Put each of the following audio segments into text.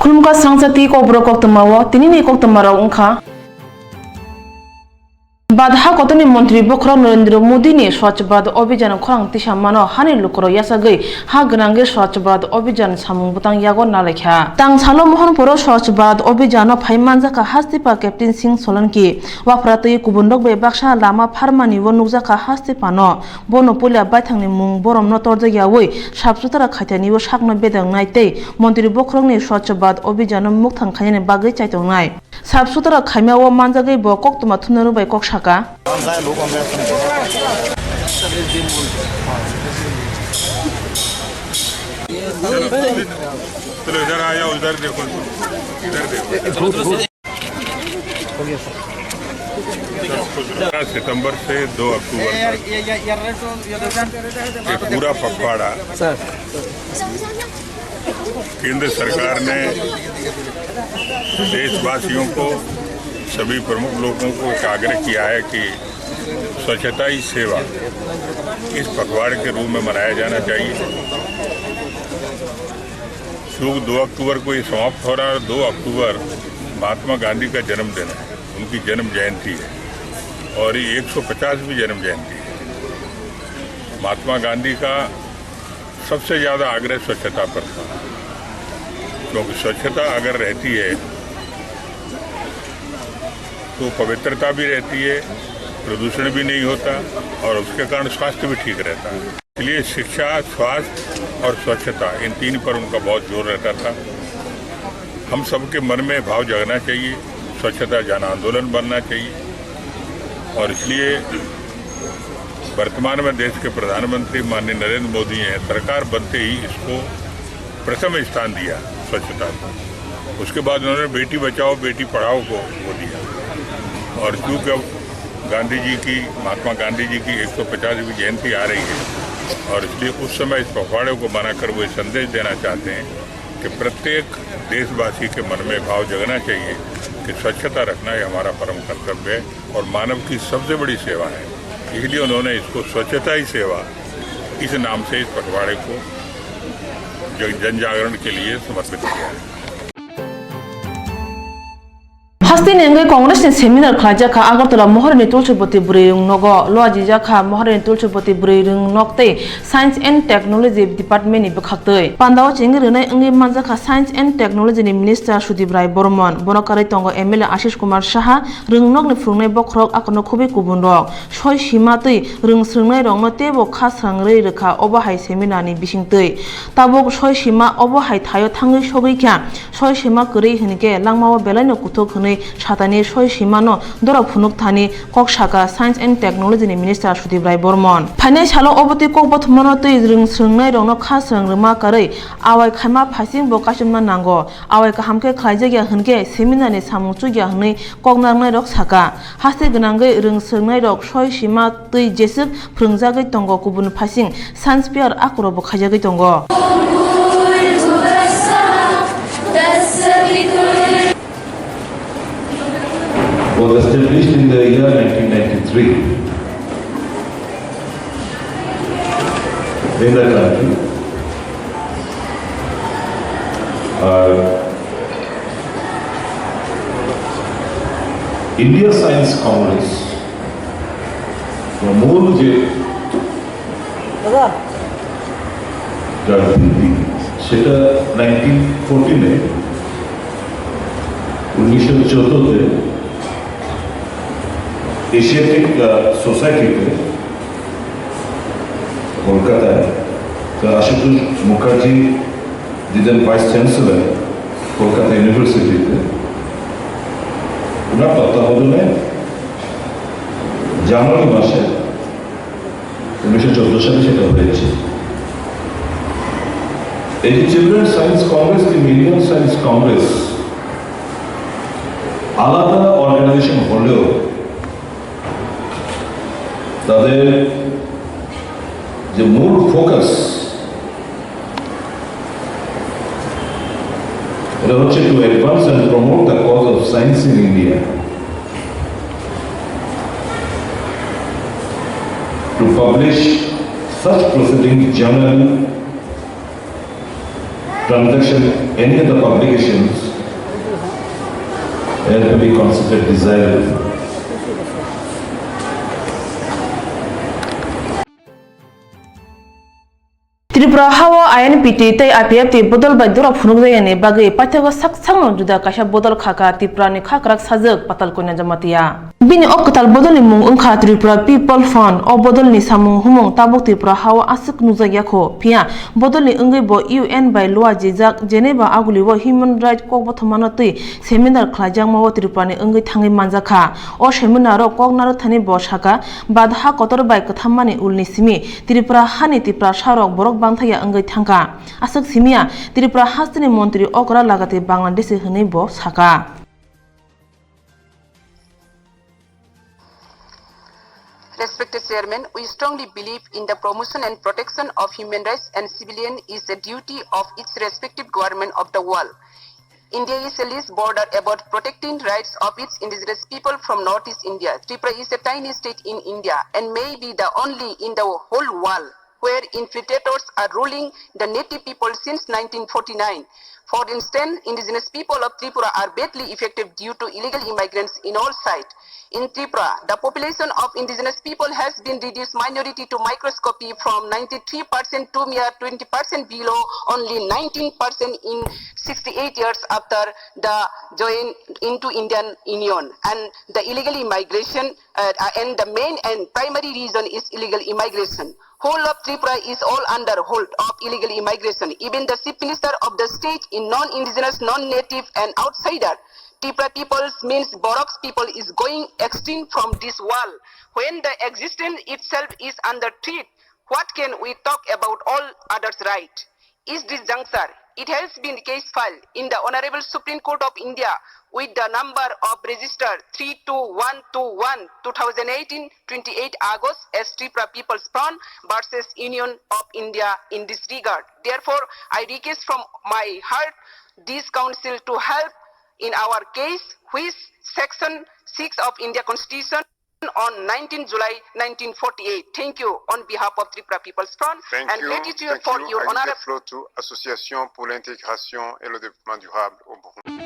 खुलुमगा सांसति कोब्रो कोक्तमावो तिनिनि कोक्तमाराव उंखा बादहा गतनि मंत्री बखरा नरेंद्र मोदी नि स्वच्छ भारत अभियान खरां तिसामानो हानि लुकरो यासागै हा गनांगे स्वच्छ भारत अभियान सामुं बुतां यागो नालेखा तां सालो मोहनपुर स्वच्छ भारत अभियान फाइमानजाखा हास्तिपा कैप्टन सिंह सोलंकी वाफ्रातै गुबुनदक बे बाक्सा लामा फार्मानि व नुजाखा हास्तिपानो बनो पुलिया बायथांनि मुं बरम नतर जायावै साबसुतरा खायथानि व सागनो बेदं नायतै मंत्री बखरंनि स्वच्छ भारत अभियान मुक्तां खायनि बागै चाइतंनाय साबसुतरा खायमाव मानजागै ब कक्तमा थुनरु बाय कक्सा चलो इधर आ जाओ, इधर देखो, इधर देखो। 17 सितंबर से 2 अक्टूबर ये पूरा पखवाड़ा केंद्र सरकार ने देशवासियों को, सभी प्रमुख लोगों को एक आग्रह किया है कि स्वच्छता ही सेवा इस पखवाड़े के रूप में मनाया जाना चाहिए। शुभ 2 अक्टूबर को ये समाप्त हो रहा है और 2 अक्टूबर महात्मा गांधी का जन्मदिन है, उनकी जन्म जयंती है और ये 150वीं जन्म जयंती है। महात्मा गांधी का सबसे ज़्यादा आग्रह स्वच्छता पर था, क्योंकि स्वच्छता अगर रहती है तो पवित्रता भी रहती है, प्रदूषण भी नहीं होता और उसके कारण स्वास्थ्य भी ठीक रहता है। इसलिए शिक्षा, स्वास्थ्य और स्वच्छता इन तीन पर उनका बहुत जोर रहता था। हम सबके मन में भाव जगना चाहिए, स्वच्छता जन आंदोलन बनना चाहिए और इसलिए वर्तमान में देश के प्रधानमंत्री माननीय नरेंद्र मोदी हैं, सरकार बनते ही इसको प्रथम स्थान दिया स्वच्छता को। उसके बाद उन्होंने बेटी बचाओ बेटी पढ़ाओ को वो दिया और क्योंकि गांधी जी की, महात्मा गांधी जी की 150वीं जयंती आ रही है और इसलिए उस समय इस पखवाड़े को मनाकर वो संदेश देना चाहते हैं कि प्रत्येक देशवासी के मन में भाव जगना चाहिए कि स्वच्छता रखना ही हमारा परम कर्तव्य है और मानव की सबसे बड़ी सेवा है। इसलिए उन्होंने इसको स्वच्छता ही सेवा इस नाम से इस पखवाड़े को जन जागरण के लिए समर्पित किया है। हस्तिनेंगे कांग्रेस ने सेमिनार खाजाखा अगरतला महरनि तुलसीपति बुरें नगो लोआजी जाखा महरनि तुलसीपति बुरें नकते साइंस एंड टेक्नोलॉजी डिपार्टमेंट नि बखाक्तै पांदाव चिंगे रनै अंगे मानजाखा साइंस एंड टेक्नोलॉजी नि मिनिस्टर सुदीप राय बर्मन बनकारै तंग एमएलए आशीष कुमार साहा रोंनक नि फुंनाय बखरक आकनो खुबै गुबुन रक सय सीमातै रोंस्रोंनाय रंनो तेबो खास्रांरै रोखा अबाहाय सेमिनार नि बिसिंतै ताबक सय सीमा अबाहाय थायो थाङै सगैख्या सय सीमा करै हनिके लांमाव बेलायनो कुथक हनै सातानि सय सीमानो दरा फुनुक थानी कक्साका साइंस एंड टेक्नोलॉजी नि मिनिस्टर सुदीप राय बर्मन फाइनाय सालो अबति ककबथमनो तै रोंस्रोंनाय रंनो खास्रां रोमा करै आवाय खायमा फासिं बकासिमना नांगो आवाय काहामके खायजागिया हनके सेमिनार नि सामुचुगिया हनै कगनांनाय रक साका हास्ते गनांगै रोंस्रोंनाय रक सय सीमा तै जेसुक फोरोंजागै तंगो गुबुन फासिं साइंस फेयार आकरो बखायजागै तंगो was established in the year 1993 in the country. India Science Congress मूल जे সেটা 1914 1914 एशियाटिक सोसाइटी पे कोलकाता आशुतोष मुखर्जी दिदन वाइस चांसलर कोलकाता यूनिवर्सिटी पे उनार तत्वावधाने জানুয়ারি মাসে 1914 সালে সেটা হয়েছে। এই চিলড্রেন সায়েন্স কংগ্রেস কি মিলিয়ন সায়েন্স কংগ্রেস আলাদা অর্গানাইজেশন হলেও তাদের যে মূল ফোকাস এটা হচ্ছে to advance and promote the cause of science in India, to publish such proceedings journal transaction, any other publications are to be considered desirable. Tripura hawa INPT tei IPF ti bodol bai dura phunuk jayani bagai pathago saksang juda kasha bodol khaka Tripura ni khakrak sajak patal koina jamatia bini okatal bodol ni mung ungkha Tripura People Fund o bodol ni samung humung tabuk Tripura hawa asuk nujagya kho phia bodol ni ungei bo UN bai loa jijak Geneva aguli bo Human Rights kok bothmano tei seminar khlajak mawo Tripura ni ungei thangai manjakha o seminar ro kok naro thani bo saka badha kotor bai kathammani ulni simi Tripura hani Tripura sharok borok bangthaya ungei thangka asuk simia Tripura hastini montri okra lagate Bangladesh hwnei bo saka. Respected Chairman, we strongly believe in the promotion and protection of human rights and civilian is a duty of its respective government of the world. India is a least border about protecting rights of its indigenous people from Northeast India. Tripura is a tiny state in India and may be the only in the whole world where infiltrators are ruling the native people since 1949. For instance, indigenous people of Tripura are badly affected due to illegal immigrants in all sides. In Tripura, the population of indigenous people has been reduced minority to microscopy from 93% to mere 20% below only 19% in 68 years after the join into Indian Union. And the illegal immigration and the main and primary reason is illegal immigration. Whole of Tripura is all under hold of illegal immigration. Even the chief minister of the state in non-indigenous, non-native and outsider Tripura people means Borok's people is going extinct from this world. When the existence itself is under threat, what can we talk about all others' right? Is this juncture? It has been case filed in the Honorable Supreme Court of India with the number of register 32121 2018 28 August as Tripura People's Fund versus Union of India in this regard. Therefore, I request from my heart this council to help in our case, which Section 6 of India Constitution on 19 July 1948. Thank you on behalf of Tripura People's Front and gratitude for your I honor. give the floor to Association pour l'intégration et le développement durable au Burundi.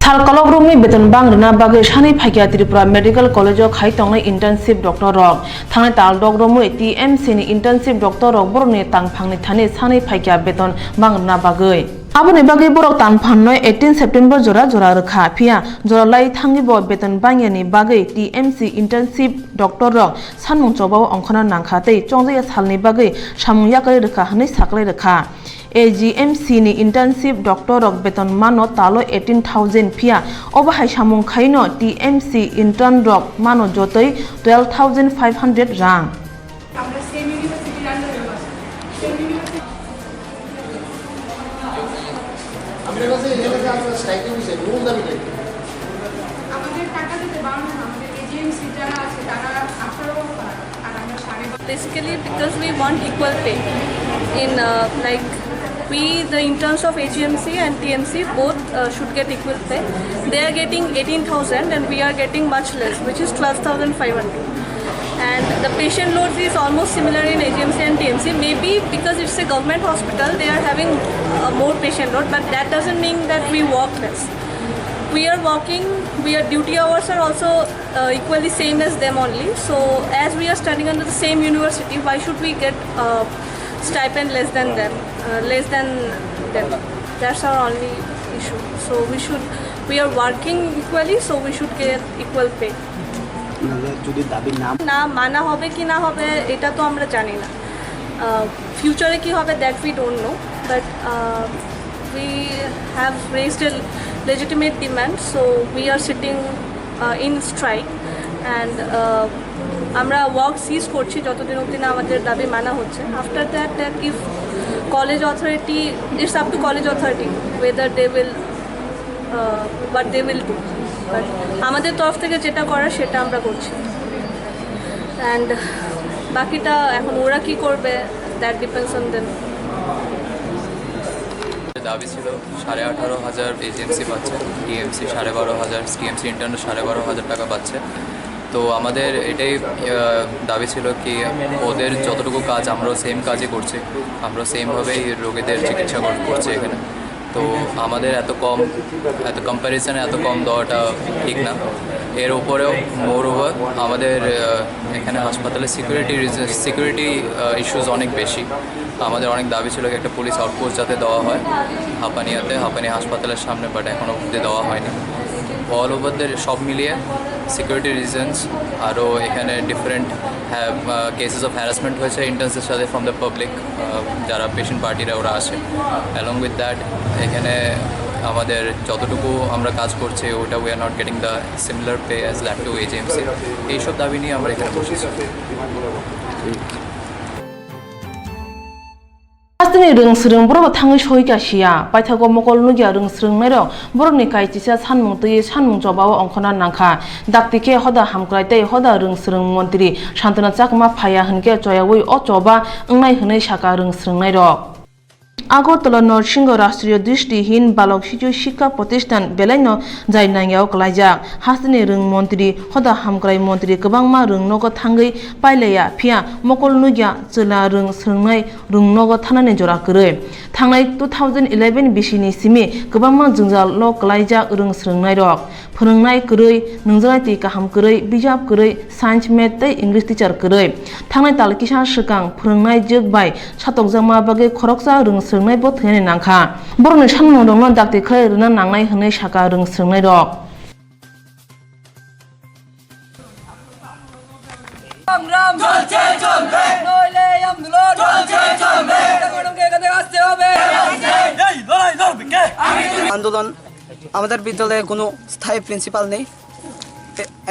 Thalkalok rungni beton bangrina bagai sani phaikia Tripura Medical College o khai tongnai internship doctor rok thangnai tal dok romui TMC ni internship doctor rok boroni tangphangni thani sani phaikia beton bangrina bagai aboni bagai borok tangphangnoi 18 September jora jora rkha phia jora lai thangi bo beton bangyani bagai TMC internship doctor rok sanmung chobao ongkhana nangkha tei chongjaya salni bagai samung yakai rkha hne saklai rkha AGMC ni internship doctor rok beton mano talo 18,000 phia obahai samung khaino TMC intern rok mano jotoi 12,500 rang আমরা same university রান্না same university আমাদের কাছে আমরা striking বিষয় rule দাবি করি আমাদের টাকা দিতে বারণ না আমাদের এজেন্সি যারা আছে তারা আপনারাও আর আমরা সাড়ে Basically, because we want equal pay in like we, the interns of AGMC and TMC both should get equal pay. They are getting 18,000 and we are getting much less, which is 12,500. And the patient loads is almost similar in AGMC and TMC. Maybe because it's a government hospital, they are having more patient load, but that doesn't mean that we work less. We are working, duty hours are also equally same as them only. So as we are studying under the same university, why should we get stipend less than them? That's our only issue. So we are working equally, so we should get equal pay. যদি দাবি না মানা হবে কি না হবে এটা তো আমরা জানি না ফিউচারে কি হবে that we don't know but we have raised a legitimate demand, so we are sitting in strike and আমরা ওয়ার্ক সিজ করছি যতদিন অবধি না আমাদের দাবি মানা হচ্ছে after that if college authority it's up to college authority whether they will what they will do, but আমাদের তরফ থেকে যেটা করার সেটা আমরা করছি অ্যান্ড বাকিটা এখন ওরা কি করবে দ্যাট ডিপেন্ডস অন দেম। দাবি ছিল 18,500 এজেন্সি পাচ্ছে, টিএমসি 12,500, টিএমসি ইন্টার্ন 12,500 টাকা পাচ্ছে। তো আমাদের এটাই দাবি ছিল কি ওদের যতটুকু কাজ আমরাও সেম কাজই করছি, আমরা সেমভাবেই রোগীদের চিকিৎসা করছি এখানে। তো আমাদের এত কম্প্যারিজনে এত কম দেওয়াটা ঠিক না। এর উপরেও মোর ওভার আমাদের এখানে হাসপাতালে সিকিউরিটি ইস্যুস অনেক বেশি। আমাদের অনেক দাবি ছিল একটা পুলিশ আউটপোস্ট যাতে দেওয়া হয় হাঁপানি হাসপাতালের সামনে, বাট এখনও অবধি দেওয়া হয়নি। অল ওভারদের সব মিলিয়ে সিকিউরিটি রিজনস, আরও এখানে ডিফারেন্ট কেসেস অফ হ্যারাসমেন্ট হয়েছে ইন্টার্নসের সাথে ফ্রম দ্য পাবলিক, যারা পেশেন্ট পার্টিরা ওরা আসে। অ্যালং উইথ দ্যাট এখানে আমাদের যতটুকু আমরা কাজ করছি ওটা we are not getting the similar pay as lack to agency. এইসব দাবি নিয়ে আমরা এখানে বসেছি। Pastini rungsrung boro thangi soika sia paithago mokol nugia rungsrung nairo boroni kaitisa sanmung tui sanmung jobawo ongkhona nangkha daktike hoda hamkrai tei hoda rungsrung montri Shantana Chakma phaya hunke choyawi o choba ungnai hunai saka rungsrung nairo Agartala Norsingo Rashtriyo Drishtihin Balok Shiju Shikha Pratishthan Belaino Jainangyao Klaijak Hastini Rung Montri Hoda Hamkrai Montri Kwbangma Rung Nogo Thangai Pailaya Phia Mokol Nugya Chela Rung Srungnai Rung Nogo Thanani Jora Kwrwi Thangnai 2011 Bisini Simi Kwbangma Jungjal Lo Klaijak Rung Srungnai Rok Phorungnai Kwrwi Nungjalai Tei Kaham Kwrwi Bijap Kwrwi Science Math tei English Teacher Kwrwi Thangnai Talkisa Swkang Phorungnai Jokbai Satokjakma Bagui Khoroksa Rung Srungnai bo thene nangkha boroni sanmung rongno dakti khlai runa nangnai hunai saka rung srungnai rok সংগ্রাম চলছে চলবে নইলে আন্দোলন চলছে চলবে গণকে কাছে আসতে হবে এই লড়াই লড়বে কে আন্দোলন আমাদের বিদ্যালয়ে কোনো স্থায়ী প্রিন্সিপাল নেই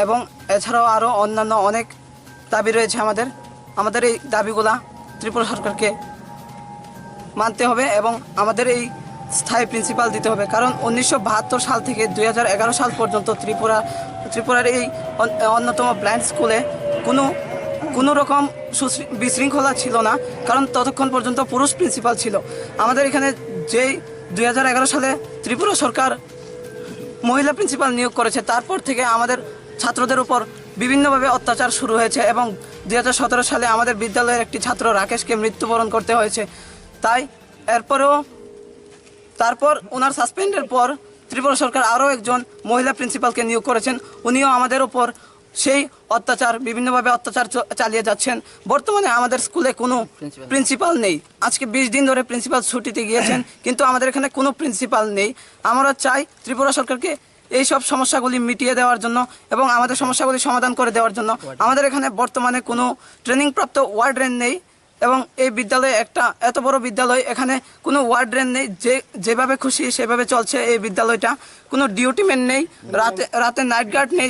এবং এছাড়াও আরও অন্যান্য অনেক দাবি রয়েছে আমাদের এই দাবিগুলা ত্রিপুরা সরকারকে মানতে হবে এবং আমাদের এই স্থায়ী প্রিন্সিপাল দিতে হবে কারণ 1972 সাল থেকে 2011 সাল পর্যন্ত ত্রিপুরার এই অন্যতম ব্লাইন্ড স্কুলে কোনো রকম বিশৃঙ্খলা ছিল না কারণ ততক্ষণ পর্যন্ত পুরুষ প্রিন্সিপাল ছিল। আমাদের এখানে যেই 2011 সালে ত্রিপুরা সরকার মহিলা প্রিন্সিপাল নিয়োগ করেছে তারপর থেকে আমাদের ছাত্রদের উপর বিভিন্নভাবে অত্যাচার শুরু হয়েছে এবং 2017 সালে আমাদের বিদ্যালয়ের একটি ছাত্র রাকেশকে মৃত্যুবরণ করতে হয়েছে। তাই তারপর ওনার সাসপেন্ডের পর ত্রিপুরা সরকার আরও একজন মহিলা প্রিন্সিপালকে নিয়োগ করেছেন। উনিও আমাদের উপর সেই বিভিন্নভাবে অত্যাচার চালিয়ে যাচ্ছেন। বর্তমানে আমাদের স্কুলে কোনো প্রিন্সিপাল নেই। আজকে 20 দিন ধরে প্রিন্সিপাল ছুটিতে গিয়েছেন কিন্তু আমাদের এখানে কোনো প্রিন্সিপাল নেই। আমরা চাই ত্রিপুরা সরকারকে এই সব সমস্যাগুলি মিটিয়ে দেওয়ার জন্য এবং আমাদের সমস্যাগুলি সমাধান করে দেওয়ার জন্য। আমাদের এখানে বর্তমানে কোনো ট্রেনিংপ্রাপ্ত ওয়ার্ডেন নেই এবং এই বিদ্যালয়ে এত বড় বিদ্যালয় এখানে কোনো ওয়ার্ডেন নেই, যেভাবে খুশি সেভাবে চলছে এই বিদ্যালয়টা। কোনো ডিউটিম্যান নেই, রাতে নাইট গার্ড নেই,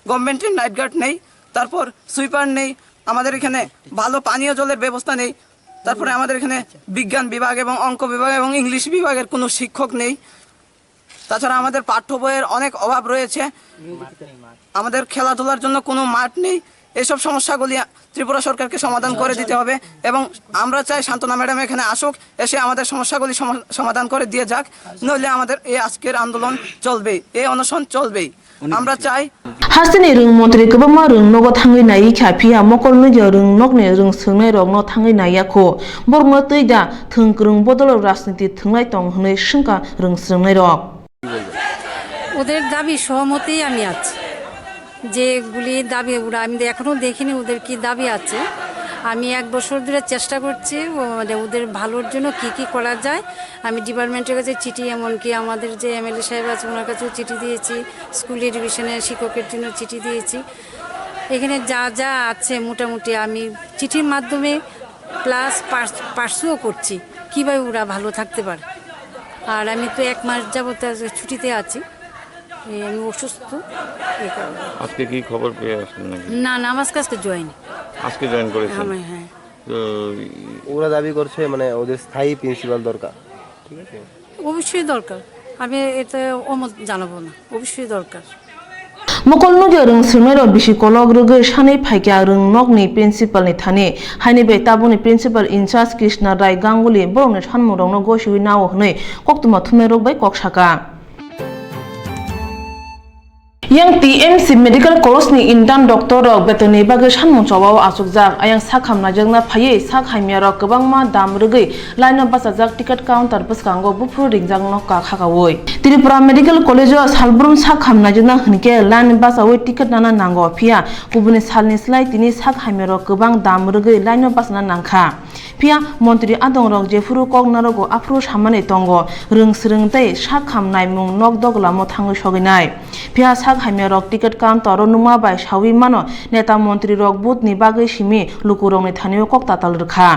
গভর্নমেন্টের নাইট গার্ড নেই, তারপর সুইপার নেই, আমাদের এখানে ভালো পানীয় জলের ব্যবস্থা নেই, তারপরে আমাদের এখানে বিজ্ঞান বিভাগ এবং অঙ্ক বিভাগ এবং ইংলিশ বিভাগের কোনো শিক্ষক নেই। তাছাড়া আমাদের পাঠ্য বইয়ের অনেক অভাব রয়েছে, আমাদের খেলাধুলার জন্য কোনো মাঠ নেই। এইসব সমস্যাগুলি ত্রিপুরা সরকারকে সমাধান করে দিতে হবে এবং আমরা চাই শান্তনা ম্যাডাম এখানে আসুক, এসে আমাদের সমস্যাগুলি সমাধান করে দিয়ে যাক, নইলে আমাদের এই আজকের আন্দোলন চলবেই, এই অনশন চলবেই। আমরা চাই Hastini rung montri kwbangma rung nogo thangai nai khapia mokol nugia rung nokni rung sungnai rok no thangai nai kho borno tuida thungkrung bodol rajniti thungnai tong hnai shingka rung sungnai rok ওদের দাবি সহমতেই আমি আছি, যেগুলি দাবি ওরা আমি এখনও দেখিনি ওদের কি দাবি আছে। আমি 1 বছর ধরে চেষ্টা করছি ওদের ভালোর জন্য কি করা যায়। আমি ডিপার্টমেন্টের কাছে চিঠি, এমনকি আমাদের যে এমএলএ সাহেব আছে ওনার কাছেও চিঠি দিয়েছি, স্কুল এডুকেশনের শিক্ষকের জন্য চিঠি দিয়েছি। এখানে যা আছে মোটামুটি আমি চিঠির মাধ্যমে প্লাস পার্সুও করছি কীভাবে ওরা ভালো থাকতে পারে। আর আমি তো 1 মাস যাবত ছুটিতে আছি, আমি অসুস্থ এই কারণে। আজকে কি খবর পেয়ে আসলেন নাকি? না আমার কাছে আজকে জয়েন করেছেন? হ্যাঁ। তো ওরা দাবি করছে মানে ওদের স্থায়ী প্রিন্সিপাল দরকার, ঠিক আছে? অবশ্যই দরকার, আমি এটা অমত জানাবো না, অবশ্যই দরকার। mokol nugia rung sungnai rok bisi kolok rugui sanai phaikya rung nokni principal ni thani haini bai taboni principal incharge Krishna Rai Ganguly borokni sanmung rokno gosiwi nao hnai koktuma thumnai rok bai koksaka yang TMC Medical College ni intern doctor rok betoni bagui sanmung chawao asukjak ayang sakham najangna phaye sakhaimya rok kwbangma dam rwgui line of basajak ticket counter bwskango bufur ringjangno ka khakawoi Tripura Medical College o salbrum sakham najangna hwnike line basawi ticket nana nango phia kubuni salni slai tini sakhaimya rok kwbang dam rwgui line of basna nangkha phia montri adong rok jefuru koknarogo afro samane tongo rungsrung tei sakham naimung nokdok lamo thangui soginai phia sakhaimya rok ticket counter ro numa bai sawi mano neta montri rok booth ni bagui simi lukurong ni thanio kokta tal rkha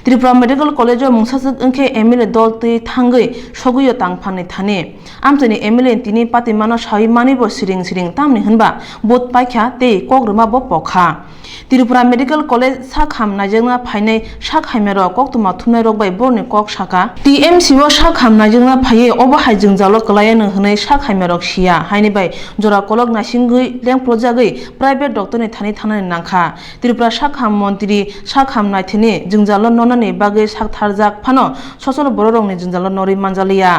Tripura Medical College o mungsajak wngkhe MLA dol tui thangui soguyo tangphani thani amchani MLA tini pati mano sawi mani bo siring siring tamni hunba booth paikha tei kogruma bo pokha Tripura Medical College sakham najangna phainai sakhaimya rok koktuma thumnai rok bai borni kok saka TMC o sakham najangna phaiye obo hai jingjalo klayano hnai sakhaimya rok sia haini bai jora kolok nasingui lengprojagui private doctor ni thani thanani nangkha Tripura sakham montri sakham naithini jingjalo nonani bagui saktharjak phano sosol borok ni jingjalo nori manjaliya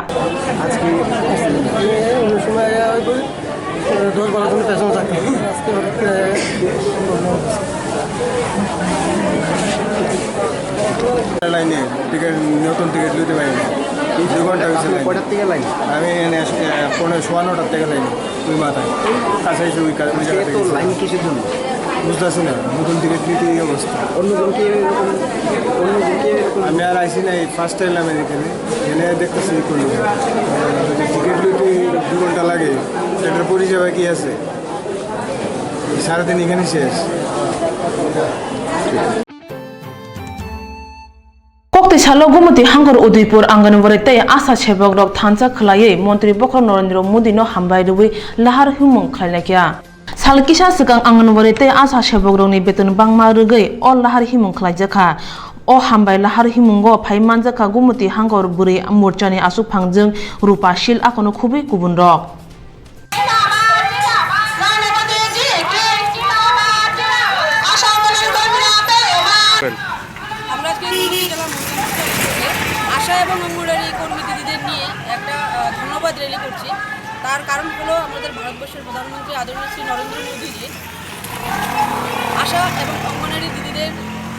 লাইনে ticket নতুন ticket নিতে পারি 2 ঘন্টা হয়েছে কটার থেকে line আমি এনে 9:15 থেকে লাইন তুই মাথায় কাছে এসে ওই লাইন কিসের জন্য বুঝতেছি না নতুন টিকিট নিতে এই অবস্থা আমি আর আইসি না ফার্স্ট টাইম আমি এখানে দেখতেছি করলি টিকিট নিতে 2 ঘন্টা লাগে এটার পরিষেবা কি আছে সারাদিন এখানে শেষ Salo gumuti hangar Udaipur Anganwari tei asa sebok rok thansa khlaiye Montri Bokor Narendra Modi no hambai rui lahar humung khlainakya Salkisa sikang Anganwari tei asa sebok rok ni beton bangma rugui o lahar himung khlaijakha o hambai lahar himungo phai manjaka gumuti hangar buri morchani asuk phangjung rupa shil akono khubi kubun rok আশা এবং অঙ্গনওয়াড়ি কর্মী দিদিদের নিয়ে একটা ধন্যবাদ rally করছি তার কারণ হলো আমাদের ভারতবর্ষের প্রধানমন্ত্রী আদরণীয় শ্রী নরেন্দ্র মোদীজি আশা এবং অঙ্গনওয়াড়ি দিদিদের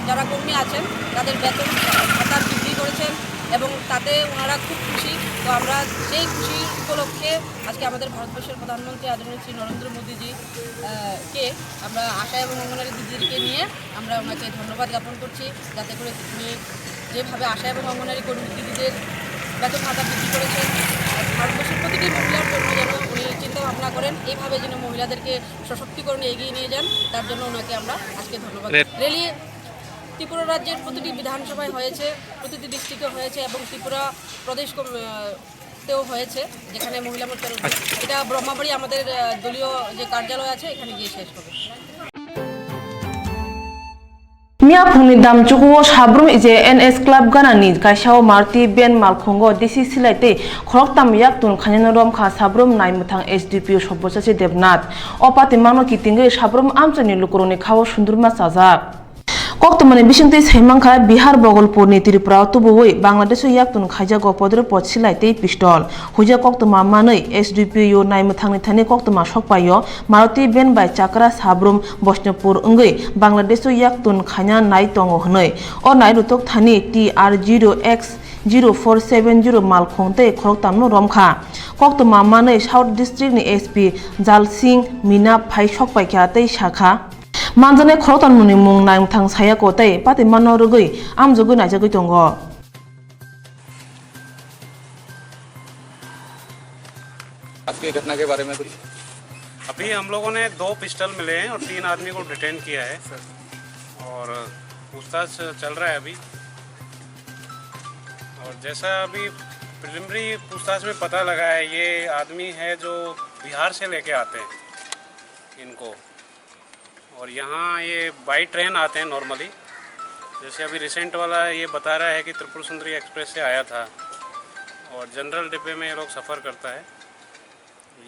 যারা কর্মী আছেন তাদের বেতন ভাতা বৃদ্ধি করেছেন এবং তাতে ওনারা খুব খুশি তো আমরা সেই খুশি উপলক্ষে আজকে আমাদের ভারতবর্ষের প্রধানমন্ত্রী আদরণীয় শ্রী নরেন্দ্র মোদীজি কে আমরা আশা এবং অঙ্গনওয়াড়ি দিদিদেরকে নিয়ে আমরা ওনাকে ধন্যবাদ জ্ঞাপন করছি যাতে করে তিনি যেভাবে আশা এবং অঙ্গনওয়াড়ি কর্মী দিদিদের বেতন ভাতা বৃদ্ধি করেছেন ভারতবর্ষের প্রতিটি মহিলার জন্য যেন উনি চিন্তা ভাবনা করেন এইভাবে যেন মহিলাদেরকে সশক্তিকরণে এগিয়ে নিয়ে যান তার জন্য ওনাকে আমরা আজকে ধন্যবাদ র্যালি ত্রিপুরা রাজ্যের প্রতিটি বিধানসভায় হয়েছে প্রতিটি ডিস্ট্রিক্টে হয়েছে এবং ত্রিপুরা প্রদেশ তেও হয়েছে যেখানে মহিলা মোর্চার এটা ব্রহ্মাবাড়ি আমাদের দলীয় যে কার্যালয় আছে এখানে গিয়ে শেষ হবে Mia phungni damchugo sabrum ije NS Club ganani kaisao Marti Ben Malkhongo disi silaite khoroktam yak tun khanyanom kha sabrum naimuthang SDPO Sobosasi Devnath opati mano kitinge sabrum amchani lukuroni khawo sundurma sajak Koktomani bisingte saimangkha Bihar Bogolpur ni Tripura tubui Bangladesh yak tun khaijago podre pot silaite pistol huja koktoma manei SDPO naimuthangni thani koktoma sokpayo Maruti Ben bai chakra sabrum Bosnapur ungui Bangladesh yak tun khanya nai tongo hnoi o nai rutok thani TR0X 0470 Malkhongte khoroktamno romkha koktoma manei South District ni SP Jalsing Mina phai sokpaikha tei shakha Manjane khorotan muni mung naim thang saya kotai pati mano rugui amjogui naijagui tongo आज की घटना के बारे में कुछ अभी हम लोगों ने 2 पिस्टल मिले हैं और 3 आदमी को डिटेन किया है और पूछताछ चल रहा है अभी और जैसा अभी प्रिलिमिनरी पूछताछ में पता लगा है ये आदमी है जो बिहार से लेके आते हैं इनको और यहाँ ये बाई ट्रेन आते हैं नॉर्मली जैसे अभी रिसेंट वाला ये बता रहा है कि त्रिपुर सुंदरी एक्सप्रेस से आया था और जनरल डिब्बे में ये लोग सफ़र करता है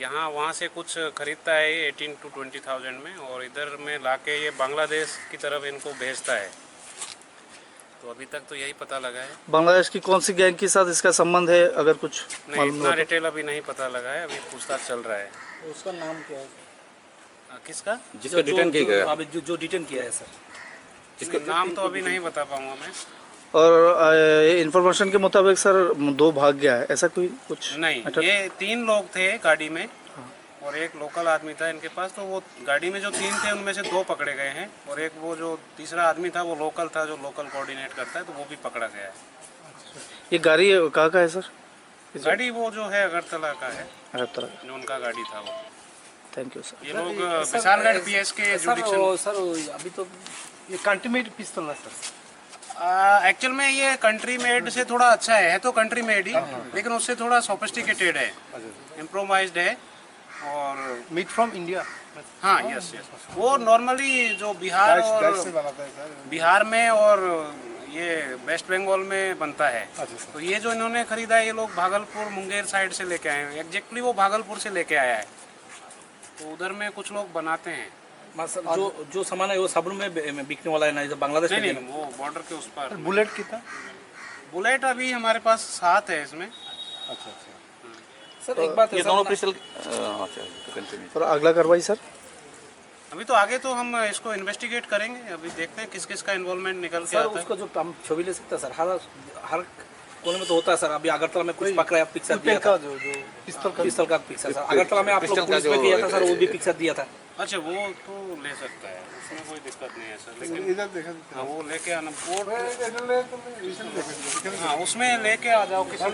यहाँ वहाँ से कुछ ख़रीदता है 18 to 20,000 में और इधर में लाके ये बांग्लादेश की तरफ इनको भेजता है तो अभी तक तो यही पता लगा है। बांग्लादेश की कौन सी गैंग के साथ इसका संबंध है अगर कुछ नहीं इतना डिटेल अभी नहीं पता लगा है अभी पूछताछ चल रहा है। उसका नाम क्या है? किसका? जिसको डिटेन किया गया, अभी जो डिटेन किया है सर, इसका नाम तो अभी नहीं बता पाऊंगा मैं। और इंफॉर्मेशन के मुताबिक सर 2 भाग गया है, ऐसा कोई कुछ नहीं, ये 3 लोग थे गाड़ी में और एक लोकल आदमी था इनके पास। तो वो गाड़ी में जो 3 थे उनमें से 2 पकड़े गए हैं और एक वो जो तीसरा आदमी था वो लोकल था, जो लोकल कोऑर्डिनेट करता है, तो वो भी पकड़ा गया है। ये गाड़ी कहाँ का है सर? गाड़ी वो जो है अगरतला का है, अगरतला जो उनका गाड़ी था वो। Thank you sir. ये लोग विशालगढ़ पीएस के जुडिक्शन। सर अभी तो ये कंट्री मेड पिस्तौल है सर। एक्चुअल में ये कंट्री मेड से थोड़ा अच्छा है तो कंट्री मेड ही, लेकिन उससे थोड़ा सोफिस्टिकेटेड है, इम्प्रोवाइज्ड है और मीट फ्रॉम इंडिया। हाँ, यस यस। वो नॉर्मली जो बिहार में और ये वेस्ट बंगाल में बनता है। तो ये जो इन्होंने खरीदा है, ये लोग भागलपुर मुंगेर साइड से लेके आए हैं। एग्जैक्टली वो भागलपुर से लेके आया है, तो उधर में कुछ लोग बनाते हैं। जो सामान है वो साबुन में बिकने वाला है ना, जो बांग्लादेश में? नहीं, वो बॉर्डर के उस पर। बुलेट कितना? बुलेट अभी हमारे पास 7 है इसमें। अच्छा। सर एक बात है, ये दोनों पिस्टल सर अगला कार्रवाई सर? अभी तो आगे तो हम इसको इन्वेस्टिगेट करेंगे, अभी देखते हैं किस किस का इन्वॉल्वमेंट निकल के आता है। उसको जो हम छवि ले सकते हैं सर, हर कोने में तो होता है सर। अभी अगरतला में कुछ पकड़ा है, पिक्चर दिया था, जो पिस्तौल का पिक्चर सर। अगरतला में आप लोग पुलिस में किया था सर, वो भी पिक्चर दिया था। अच्छा, वो तो ले सकता है, उसमें कोई दिक्कत नहीं है सर, लेकिन इधर देखा हाँ, वो लेके आना कोर्ट। हाँ, उसमें लेके आ जाओ किसी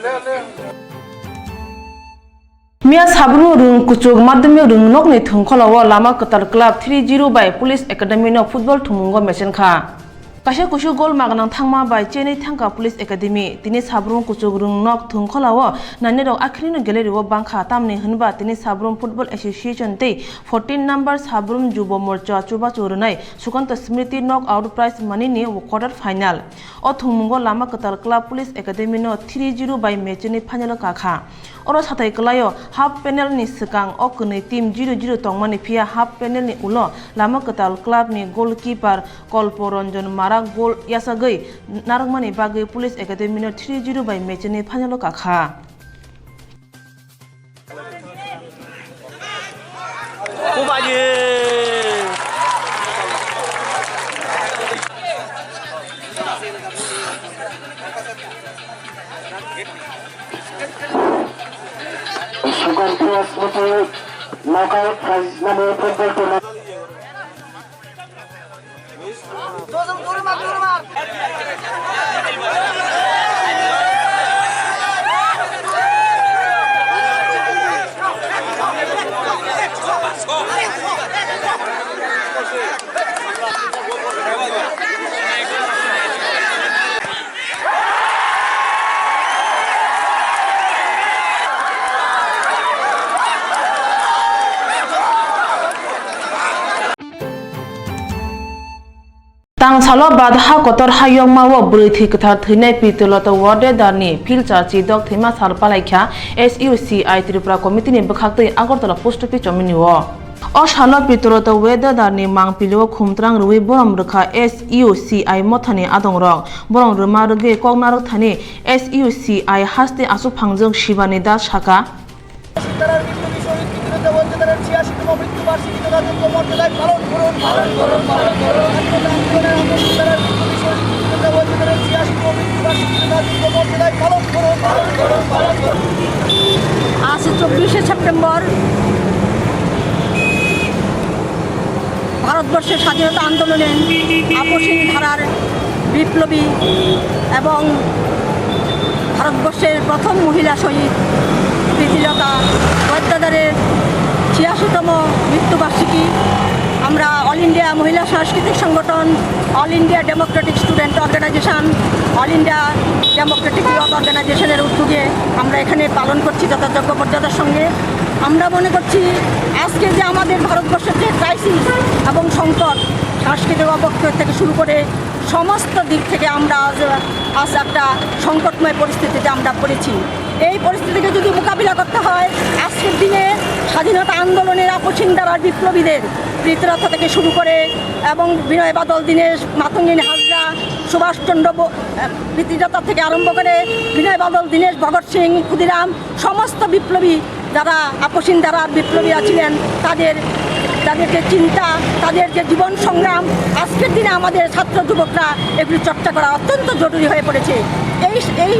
मिया साबरू रुंग कुचुग माध्यमिक रुंग नक नि थंखलाव लामा कतार क्लब 30 बाय पुलिस एकाडेमी न फुटबल थुमुंग मेसेन खा कासे कुसु गोल मागनां थांमा बाय चेन्नई थांका पुलिस एकाडेमी तिनि साबरुं कुचुग रुंग नक थंखलाव नानि रक आखिरिनो गेलेरिव बांखा तामनि होनबा तिनि साबरुं फुटबल एसोसिएशन ते 14 नंबर साबरुं जुब मोर्चा Chuba चुरनाय Sukanta Smriti knockout prize मानिनि क्वार्टर फाइनल ओ थुमुंग लामा कतार क्लब पुलिस एकाडेमी न 30 बाय मेचनि फाइनल काखा और साथै कलायो हाफ पैनल नि सिकां ओ कनै टीम 0-0 तंगमानि फिया हाफ पैनल नि उलो लामा कताल क्लब नि गोलकीपर कल्परंजन मारा गोल यासागै नारंगमानि बागै पुलिस एकाडेमी न 3-0 बाय मेचनि फाइनल काखा knockout prize money football tournament. Tang salo badha kotor hayong mawo berithi ketar thinai pitulata wade darni filter chidok thima sarpalaikha SUCI Tripura committee ni bekhaktai Agartala post office chominiwo o salo pitulata wade darni mangpilo khumtrang rui boram rekha SUCI mothani adongrok borong ruma rege kognarok thani SUCI haste asu phangjong shibani da shaka आज 24 September ভারতবর্ষের স্বাধীনতা আন্দোলনে আপসহীন ধারার বিপ্লবী এবং ভারতবর্ষের প্রথম মহিলা শহীদ প্রীতিলতা ওয়াদ্দেদারের 86তম মৃত্যুবার্ষিকী আমরা অল ইন্ডিয়া মহিলা সাংস্কৃতিক সংগঠন all India democratic student organisation all India democratic youth অর্গানাইজেশনের উদ্যোগে আমরা এখানে পালন করছি যথাযোগ্য মর্যাদার সঙ্গে। আমরা মনে করছি আজকে যে আমাদের ভারতবর্ষের যে ক্রাইসিস এবং সংকট সাংস্কৃতিক অবক্ষয় থেকে শুরু করে সমস্ত দিক থেকে আমরা আজ একটা সংকটময় পরিস্থিতিতে আমরা পড়েছি। এই পরিস্থিতিকে যদি মোকাবিলা করতে হয় আজকের দিনে স্বাধীনতা আন্দোলনের আপসহীন ধারার বিপ্লবীদের প্রীতিলতা থেকে শুরু করে এবং বিনয় বাদল দীনেশ মাতঙ্গিনী হাজরা সুভাষচন্দ্র প্রীতিলতা থেকে আরম্ভ করে বিনয় বাদল দীনেশ ভগৎ সিং ক্ষুদিরাম সমস্ত বিপ্লবী যারা আপসহীন ধারার বিপ্লবীরা ছিলেন তাদের তাদের যে চিন্তা, তাদের যে জীবন সংগ্রাম, আজকের দিনে আমাদের ছাত্র যুবকরা এগুলি চর্চা করা অত্যন্ত জরুরি হয়ে পড়েছে। এই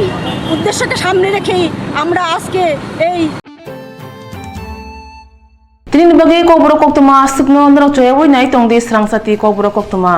উদ্দেশ্যকে সামনে রেখেই আমরা আজকে এই Tini bagi kau borok kok tuma asik no ndro coy woi nai tong di serang sati kau borok kok tuma.